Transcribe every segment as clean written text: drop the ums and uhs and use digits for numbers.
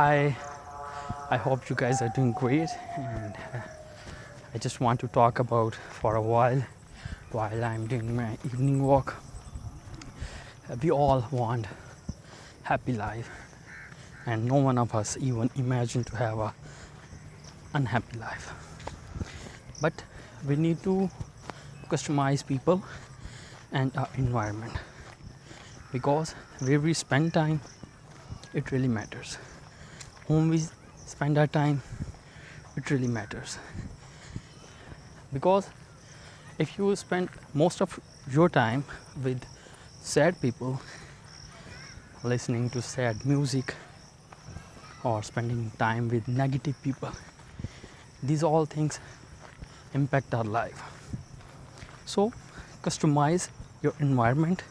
Hi, I hope you guys are doing great, and I just want to talk about for a while I'm doing my evening walk. We all want happy life, and no one of us even imagine to have a unhappy life. But we need to customize people and our environment, because where we spend time, it really matters. Whom we spend our time, it really matters. Because if you spend most of your time with sad people, listening to sad music, or spending time with negative people, these all things impact our life. So customize your environment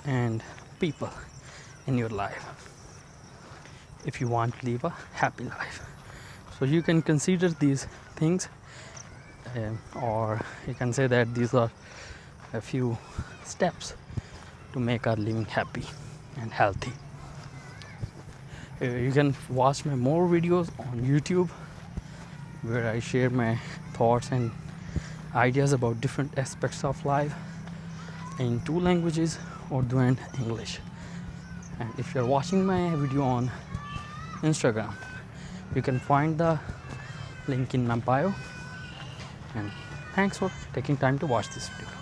and people in your life if you want to live a happy life. So you can consider these things, or you can say that these are a few steps to make our living happy and healthy. You can watch my more videos on YouTube, where I share my thoughts and ideas about different aspects of life in 2 languages, Urdu and English. And if you're watching my video on Instagram, you can find the link in my bio. And thanks for taking time to watch this video.